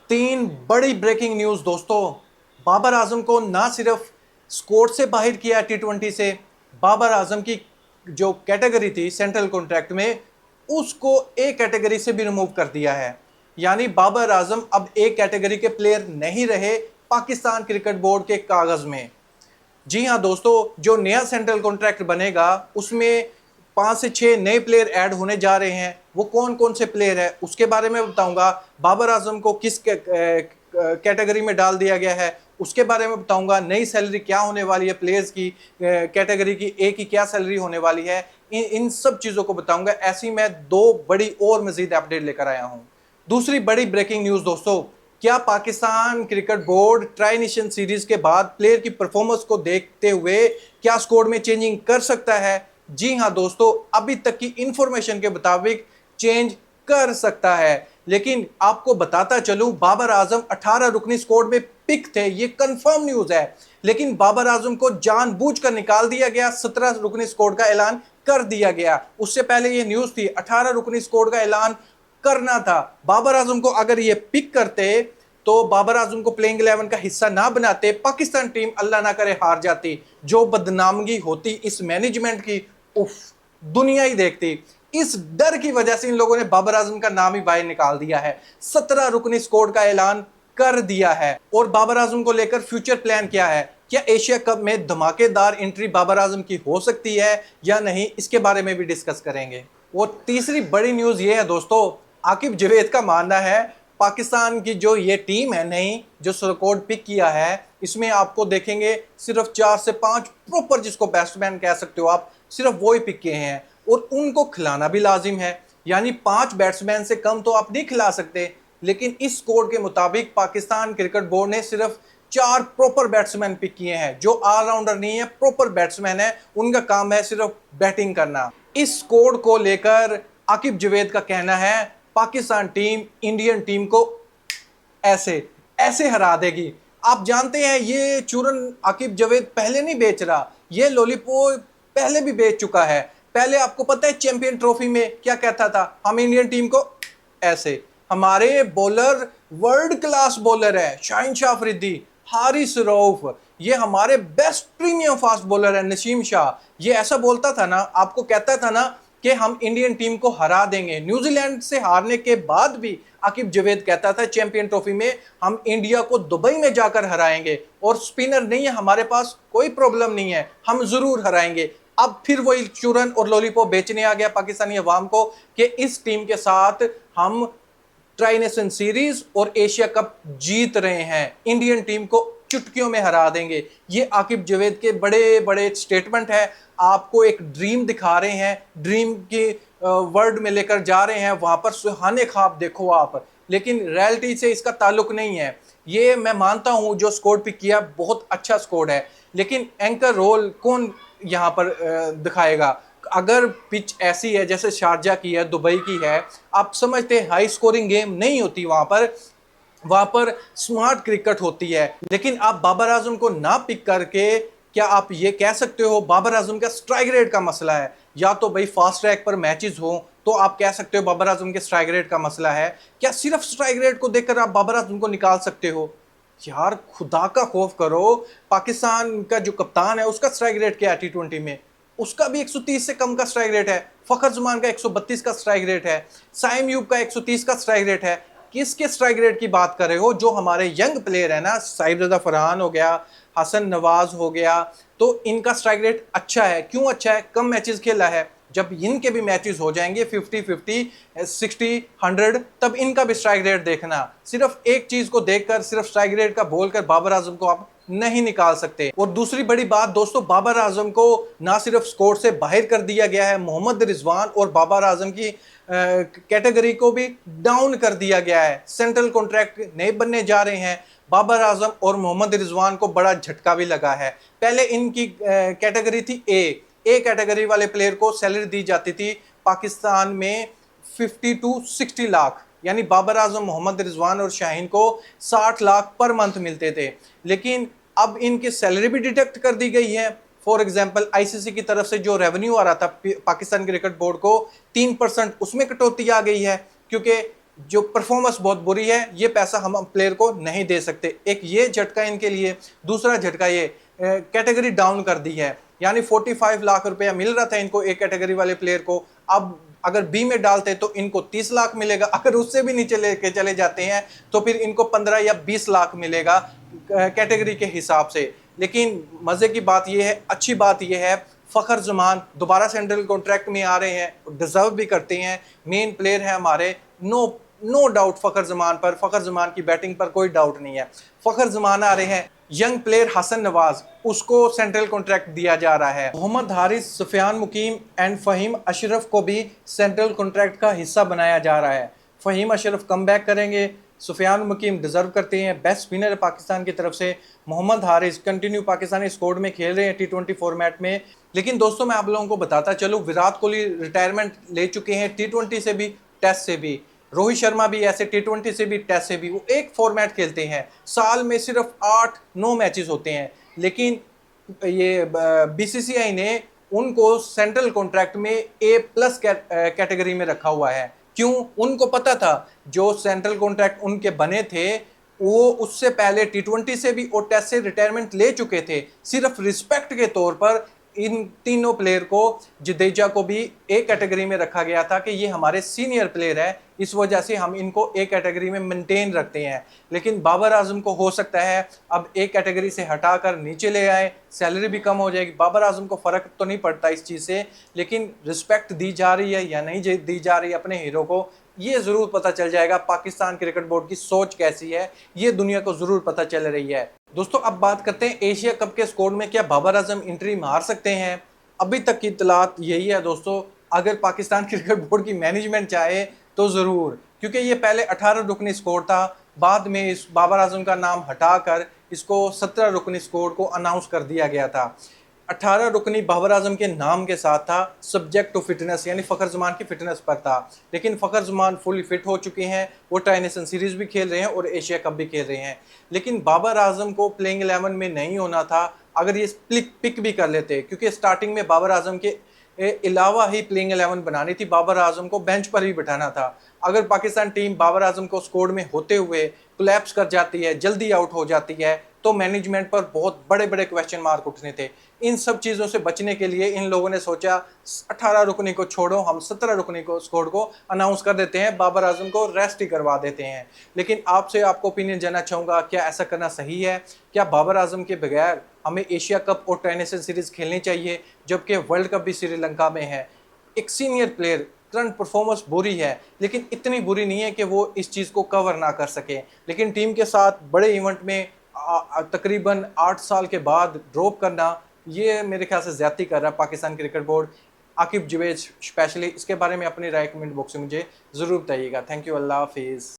तीन बड़ी breaking news दोस्तों। बाबर आजम को ना सिर्फ स्कोर से बाहर किया टी20 से, बाबर आजम की जो कैटेगरी थी सेंट्रल कॉन्ट्रैक्ट में, उसको ए कैटेगरी से भी रिमूव कर दिया है। यानी बाबर आजम अब ए कैटेगरी के प्लेयर नहीं रहे पाकिस्तान क्रिकेट बोर्ड के कागज में। जी हाँ दोस्तों, जो नया सेंट्रल कॉन्ट्रैक्ट बनेगा उसमें 5 से 6 नए प्लेयर ऐड होने जा रहे हैं। वो कौन कौन से प्लेयर है उसके बारे में बताऊंगा। बाबर आजम को किस कैटेगरी में डाल दिया गया है उसके बारे में बताऊंगा। नई सैलरी क्या होने वाली है प्लेयर्स की, कैटेगरी की ए की क्या सैलरी होने वाली है, इन सब चीज़ों को बताऊंगा। ऐसी मैं दो बड़ी और मजीद अपडेट लेकर आया हूँ। दूसरी बड़ी ब्रेकिंग न्यूज़ दोस्तों, क्या Pakistan cricket board tri nation series के बाद प्लेयर की परफॉर्मेंस को देखते हुए क्या स्कोर में चेंजिंग कर सकता है? जी हां दोस्तों, अभी तक की इंफॉर्मेशन के मुताबिक चेंज कर सकता है। लेकिन आपको बताता चलूं, बाबर आजम 18 रुकनी स्क्वाड में पिक थे, ये कंफर्म न्यूज है। लेकिन बाबर आजम को जानबूझकर निकाल दिया गया, 17 रुकनी स्क्वाड का ऐलान कर दिया गया। उससे पहले ये न्यूज थी 18 रुकनी स्क्वाड का ऐलान करना था। बाबर आजम को अगर ये पिक करते तो बाबर आजम को प्लेइंग 11 का हिस्सा ना बनाते, पाकिस्तान टीम अल्लाह ना करे हार जाती। जो बदनामगी होती इस मैनेजमेंट की, उफ, दुनिया ही देखती। इस डर की वजह से इन लोगों ने बाबर आजम का नाम ही बाहर निकाल दिया है। 17 रुकनी स्क्वाड का ऐलान कर दिया है। और बाबर आजम को लेकर फ्यूचर प्लान क्या है? क्या एशिया कप में धमाकेदार एंट्री बाबर आजम की हो सकती है या नहीं, इसके बारे में भी डिस्कस करेंगे। और तीसरी बड़ी न्यूज ये है दोस्तों, आकिब जावेद का मानना है पाकिस्तान की जो ये टीम है नई, जो स्क्वाड पिक किया है, इसमें आपको देखेंगे सिर्फ 4 से 5 प्रॉपर, जिसको बैट्समैन कह सकते हो आप, सिर्फ वो ही पिक किए हैं। और उनको खिलाना भी लाजिम है, यानी 5 बैट्समैन से कम तो आप नहीं खिला सकते। लेकिन इस स्क्वाड के मुताबिक पाकिस्तान क्रिकेट बोर्ड ने सिर्फ 4 प्रॉपर बैट्समैन पिक किए हैं, जो ऑलराउंडर नहीं है, प्रॉपर बैट्समैन है। उनका काम है सिर्फ बैटिंग करना। इस स्क्वाड को लेकर आकिब जावेद का कहना है पाकिस्तान टीम इंडियन टीम को ऐसे ऐसे हरा देगी। आप जानते हैं ये चूरन आकिब जावेद पहले नहीं बेच रहा, ये लॉलीपॉप पहले भी बेच चुका है। पहले आपको पता है चैंपियन ट्रॉफी में क्या कहता था, हम इंडियन टीम को ऐसे। हमारे बॉलर वर्ल्ड क्लास बॉलर है, शाहिन शाह अफरीदी, हारिस रऊफ, ये हमारे बेस्ट प्रीमियम फास्ट बॉलर है नसीम शाह। ये ऐसा बोलता था ना, आपको कहता था ना कि हम इंडियन टीम को हरा देंगे। न्यूजीलैंड से हारने के बाद भी आकिब जावेद कहता था चैंपियन ट्रॉफी में हम इंडिया को दुबई में जाकर हराएंगे, और स्पिनर नहीं है हमारे पास, कोई प्रॉब्लम नहीं है, हम जरूर हराएंगे। अब फिर वही चूरन और लॉलीपॉप बेचने आ गया पाकिस्तानी अवाम को कि इस टीम के साथ हम ट्राई नेशन सीरीज और एशिया कप जीत रहे हैं, इंडियन टीम को चुटकियों में हरा देंगे। ये आकिब जावेद के बड़े बड़े स्टेटमेंट है। आपको एक ड्रीम दिखा रहे हैं, ड्रीम के वर्ल्ड में लेकर जा रहे हैं, वहां पर सुहाने ख्वाब देखो आप, लेकिन रियलिटी से इसका ताल्लुक नहीं है। ये मैं मानता हूं जो स्कोर पिक किया बहुत अच्छा स्कोर है, लेकिन एंकर रोल कौन यहाँ पर दिखाएगा? अगर पिच ऐसी है जैसे शारजा की है, दुबई की है, आप समझते हैं हाई स्कोरिंग गेम नहीं होती वहां पर स्मार्ट क्रिकेट होती है। लेकिन आप बाबर आजम को ना पिक करके क्या आप ये कह सकते हो बाबर आजम का स्ट्राइक रेट का मसला है? या तो भाई फास्ट ट्रैक पर मैचेस हो तो आप कह सकते हो बाबर आजम के स्ट्राइक रेट का मसला है। क्या सिर्फ स्ट्राइक रेट को देखकर आप बाबर आजम को निकाल सकते हो? यार खुदा का खौफ करो। पाकिस्तान का जो कप्तान है उसका स्ट्राइक रेट क्या है टी20 में? उसका भी 130 से कम का स्ट्राइक रेट है। फखर जुमान का 132 का स्ट्राइक रेट है। साइम यूब का 130 का स्ट्राइक रेट है। किसके स्ट्राइक रेट की बात कर रहे हो? जो हमारे यंग प्लेयर है ना, साहिबजादा फरहान हो गया, हसन नवाज हो गया, तो इनका स्ट्राइक रेट अच्छा है। क्यों अच्छा है? कम मैचेस खेला है। जब इनके भी मैचेस हो जाएंगे 50-50, 60-100, तब इनका भी स्ट्राइक रेट देखना। सिर्फ एक चीज को देखकर, सिर्फ स्ट्राइक रेट का बोलकर बाबर आजम को आप नहीं निकाल सकते। और दूसरी बड़ी बात दोस्तों, बाबर आजम को ना सिर्फ स्कोर से बाहर कर दिया गया है, मोहम्मद रिजवान और बाबर आजम की कैटेगरी को भी डाउन कर दिया गया है। सेंट्रल कॉन्ट्रैक्ट नए बनने जा रहे हैं। बाबर आजम और मोहम्मद रिजवान को बड़ा झटका भी लगा है। पहले इनकी कैटेगरी थी ए कैटेगरी वाले प्लेयर को सैलरी दी जाती थी पाकिस्तान में 50 to 60 लाख, यानी बाबर आजम, मोहम्मद रिजवान और शाहीन को 60 लाख पर मंथ मिलते थे। लेकिन अब इनकी सैलरी भी डिडक्ट कर दी गई है। फॉर एग्जांपल आईसीसी की तरफ से जो रेवेन्यू आ रहा था पाकिस्तान क्रिकेट बोर्ड को 3% उसमें कटौती आ गई है, क्योंकि जो परफॉर्मेंस बहुत बुरी है, ये पैसा हम प्लेयर को नहीं दे सकते। एक ये झटका इनके लिए। दूसरा झटका ये कैटेगरी डाउन कर दी है, यानी 45 लाख रुपया मिल रहा था इनको एक कैटेगरी वाले प्लेयर को, अब अगर बी में डालते तो इनको 30 लाख मिलेगा, अगर उससे भी नीचे लेके चले जाते हैं तो फिर इनको 15 या 20 लाख मिलेगा कैटेगरी के हिसाब से। लेकिन मज़े की बात यह है, अच्छी बात यह है, फ़खर जमान दोबारा सेंट्रल कॉन्ट्रैक्ट में आ रहे हैं, डिज़र्व भी करते हैं, मेन प्लेयर है हमारे। नो डाउट फ़खर जमान पर, फ़खर जमान की बैटिंग पर कोई डाउट नहीं है। फ़खर जमान आ रहे हैं। यंग प्लेयर हसन नवाज, उसको सेंट्रल कॉन्ट्रैक्ट दिया जा रहा है। मोहम्मद हारिस, सुफियान मुकीम एंड फ़हीम अशरफ को भी सेंट्रल कॉन्ट्रैक्ट का हिस्सा बनाया जा रहा है। फ़हीम अशरफ कम बैक करेंगे, सुफियान मुकीम डिज़र्व करते हैं, बेस्ट स्पिनर है पाकिस्तान की तरफ से। मोहम्मद हारिस कंटिन्यू पाकिस्तानी स्क्वाड में खेल रहे हैं T20 फॉर्मेट में। लेकिन दोस्तों मैं आप लोगों को बताता चलूँ, विराट कोहली रिटायरमेंट ले चुके हैं T20 से भी, टेस्ट से भी। रोहित शर्मा भी ऐसे T20 से भी, टेस्ट से भी। वो एक फॉर्मेट खेलते हैं, साल में सिर्फ 8-9 मैचेस होते हैं। लेकिन ये BCCI ने उनको सेंट्रल कॉन्ट्रैक्ट में A+ कैटेगरी में रखा हुआ है। क्यों? उनको पता था जो सेंट्रल कॉन्ट्रैक्ट उनके बने थे वो उससे पहले T20 से भी और टेस्ट से रिटायरमेंट ले चुके थे। सिर्फ रिस्पेक्ट के तौर पर इन तीनों प्लेयर को, जडेजा को भी ए कैटेगरी में रखा गया था कि ये हमारे सीनियर प्लेयर है, इस वजह से हम इनको ए कैटेगरी में मेंटेन रखते हैं। लेकिन बाबर आजम को हो सकता है अब ए कैटेगरी से हटाकर नीचे ले आए, सैलरी भी कम हो जाएगी। बाबर आजम को फ़र्क तो नहीं पड़ता इस चीज़ से, लेकिन रिस्पेक्ट दी जा रही है या नहीं दी जा रही है अपने हीरो को, ये ज़रूर पता चल जाएगा। पाकिस्तान क्रिकेट बोर्ड की सोच कैसी है ये दुनिया को ज़रूर पता चल रही है। दोस्तों अब बात करते हैं एशिया कप के स्कोर में क्या बाबर आजम एंट्री मार सकते हैं। अभी तक की इत्तलात यही है दोस्तों, अगर पाकिस्तान क्रिकेट बोर्ड की मैनेजमेंट चाहे तो ज़रूर, क्योंकि ये पहले 18 रुकनी स्कोर था, बाद में इस बाबर आजम का नाम हटाकर इसको 17 रुकनी स्कोर को अनाउंस कर दिया गया था। 18 रुकनी बाबर आजम के नाम के साथ था, सब्जेक्ट टू फिटनेस, यानी फ़खर जमान की फिटनेस पर था। लेकिन फ़खर जमान फुली फिट हो चुके हैं, वो ट्राई नेशन सीरीज़ भी खेल रहे हैं और एशिया कप भी खेल रहे हैं। लेकिन बाबर आजम को प्लेइंग 11 में नहीं होना था, अगर ये पिक भी कर लेते, क्योंकि स्टार्टिंग में बाबर आजम के अलावा ही प्लेइंग 11 बनानी थी, बाबर आजम को बेंच पर ही बिठाना था। अगर पाकिस्तान टीम बाबर आजम को स्क्वाड में होते हुए कोलैप्स कर जाती है, जल्दी आउट हो जाती है, तो मैनेजमेंट पर बहुत बड़े बड़े क्वेश्चन मार्क उठने थे। इन सब चीज़ों से बचने के लिए इन लोगों ने सोचा 18 रुकनी को छोड़ो, हम 17 रुकनी को स्क्वाड को अनाउंस कर देते हैं, बाबर आजम को रेस्ट ही करवा देते हैं। लेकिन आपसे आपको ओपिनियन जानना चाहूँगा, क्या ऐसा करना सही है? क्या बाबर आजम के बगैर हमें एशिया कप और ट्राई नेशन सीरीज़ खेलनी चाहिए, जबकि वर्ल्ड कप भी श्रीलंका में है? एक सीनियर प्लेयर, करंट परफॉर्मेंस बुरी है, लेकिन इतनी बुरी नहीं है कि वो इस चीज़ को कवर ना कर सके। लेकिन टीम के साथ बड़े इवेंट में तकरीबन 8 साल के बाद ड्रॉप करना, ये मेरे ख्याल से ज़्यादती कर रहा है Pakistan cricket board. Aqib Javed specially, इसके बारे में अपनी राय कमेंट बॉक्स में मुझे ज़रूर बताइएगा। थैंक यू, अल्लाह हाफिज़।